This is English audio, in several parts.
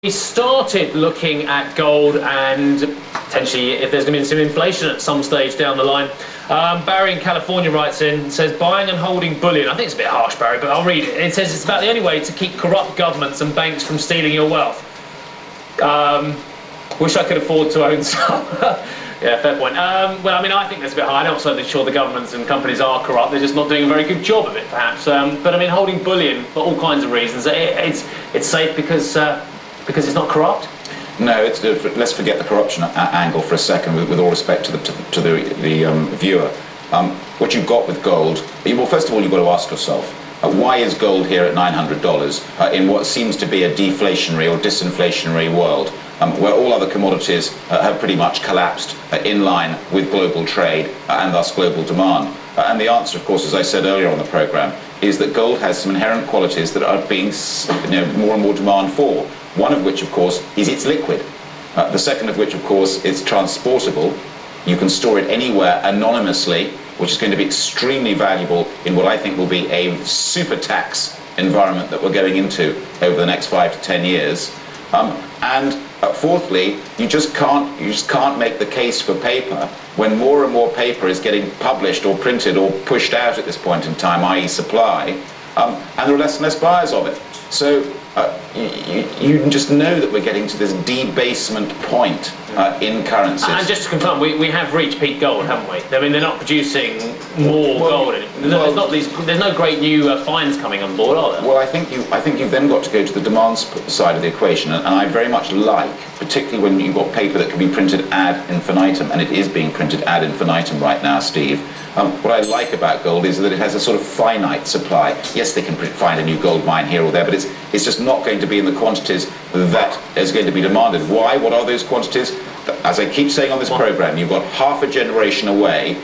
We started looking at gold and potentially if there's going to be some inflation at some stage down the line. Barry in California writes in and says, buying and holding bullion. I think it's a bit harsh, Barry, but I'll read it. It says it's about the only way to keep corrupt governments and banks from stealing your wealth. Wish I could afford to own some. Yeah, fair point. Well, I mean, I think that's a bit high. I'm not certainly sure the governments and companies are corrupt. They're just not doing a very good job of it, perhaps. But I mean, holding bullion for all kinds of reasons, it's safe because it's not corrupt? No, let's forget the corruption angle for a second, with all respect to the viewer. What you've got with gold, well, first of all, you've got to ask yourself, why is gold here at $900 in what seems to be a deflationary or disinflationary world, where all other commodities have pretty much collapsed in line with global trade and thus global demand? And the answer, of course, as I said earlier on the programme, is that gold has some inherent qualities that are being more and more demand for. One of which, of course, is it's liquid. The second of which, of course, is transportable. You can store it anywhere anonymously, which is going to be extremely valuable in what I think will be a super tax environment that we're going into over the next 5 to 10 years. And fourthly, you just can't make the case for paper when more and more paper is getting published or printed or pushed out at this point in time, i.e. supply, and there are less and less buyers of it. So you just know that we're getting to this debasement point in currencies. And just to confirm, we have reached peak gold, haven't we? I mean, they're not producing more gold. There's no great new finds coming on board, are there? Well, I think you've then got to go to the demand side of the equation, and I very much like, particularly when you've got paper that can be printed ad infinitum, and it is being printed ad infinitum right now, Steve. What I like about gold is that it has a sort of finite supply. Yes, they can find a new gold mine here or there, but it's just not going to be in the quantities that is going to be demanded. Why? What are those quantities? As I keep saying on this programme, you've got half a generation away,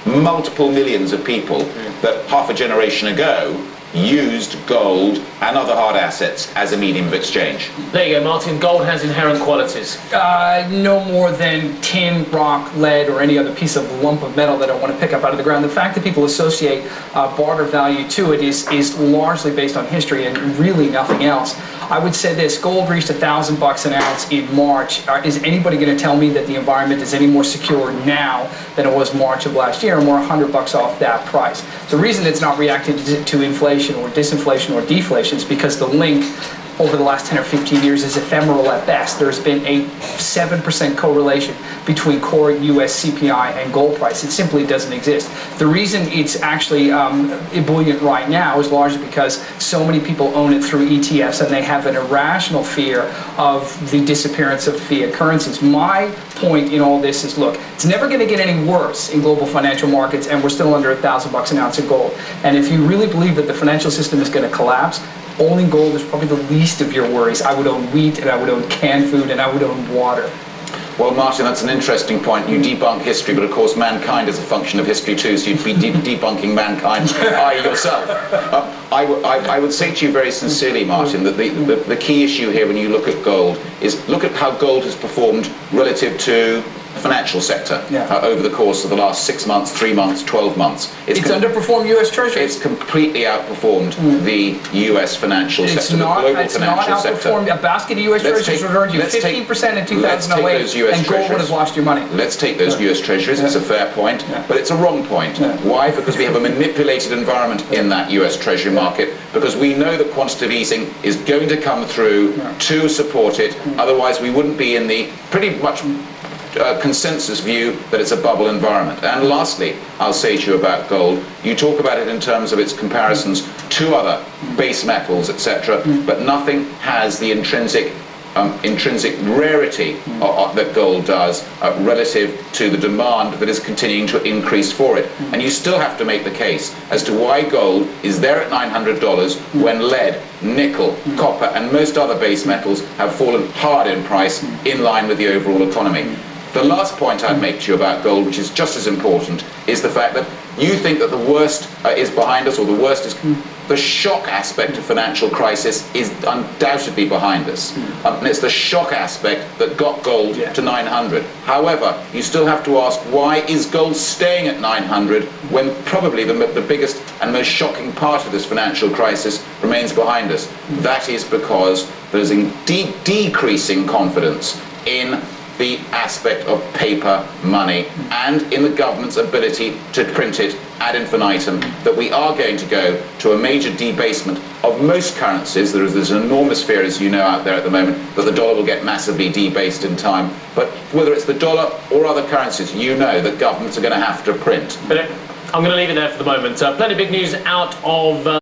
multiple millions of people that half a generation ago used gold and other hard assets as a medium of exchange. There you go, Martin. Gold has inherent qualities. No more than tin, rock, lead, or any other piece of lump of metal that I want to pick up out of the ground. The fact that people associate barter value to it is largely based on history and really nothing else. I would say this: gold reached $1,000 an ounce in March. Is anybody going to tell me that the environment is any more secure now than it was March of last year, and we're $100 off that price? The reason it's not reacting to inflation or disinflation or deflation is because the link over the last 10 or 15 years is ephemeral at best. There's been a 7% correlation between core US CPI and gold price. It simply doesn't exist. The reason it's actually ebullient right now is largely because so many people own it through ETFs, and they have an irrational fear of the disappearance of fiat currencies. My point in all this is, look, it's never going to get any worse in global financial markets, and we're still under $1,000 an ounce of gold. And if you really believe that the financial system is going to collapse, owning gold is probably the least of your worries. I would own wheat, and I would own canned food, and I would own water. Well, Martin, that's an interesting point. You debunk history, but of course mankind is a function of history too, so you'd be debunking mankind, i.e. yourself. I would say to you very sincerely, Martin, that the key issue here when you look at gold is look at how gold has performed relative to the financial sector over the course of the last 6 months, 3 months, 12 months. It's underperformed U.S. Treasuries. It's completely outperformed the U.S. financial sector, the global financial sector. A basket of U.S. Treasuries returned you 15% in 2008, and gold would have lost your money. Let's take those U.S. Treasuries. It's a fair point, but it's a wrong point. Why? Because we have a manipulated environment in that U.S. Treasury market, because we know that quantitative easing is going to come through to support it. Otherwise, we wouldn't be in the pretty much consensus view that it's a bubble environment. And lastly, I'll say to you about gold, you talk about it in terms of its comparisons to other base metals, etc., but nothing has the intrinsic rarity that gold does relative to the demand that is continuing to increase for it. And you still have to make the case as to why gold is there at $900 when lead, nickel, copper, and most other base metals have fallen hard in price in line with the overall economy. The last point I'd make to you about gold, which is just as important, is the fact that you think that the worst is behind us, or the worst is... The shock aspect of financial crisis is undoubtedly behind us. And it's the shock aspect that got gold to 900. However, you still have to ask, why is gold staying at 900 when probably the biggest and most shocking part of this financial crisis remains behind us. That is because there's a decreasing confidence in the aspect of paper money and in the government's ability to print it ad infinitum, that we are going to go to a major debasement of most currencies. There is this enormous fear, as you know, out there at the moment, that the dollar will get massively debased in time. But whether it's the dollar or other currencies, you know that governments are going to have to print. But I'm going to leave it there for the moment. Plenty of big news out of...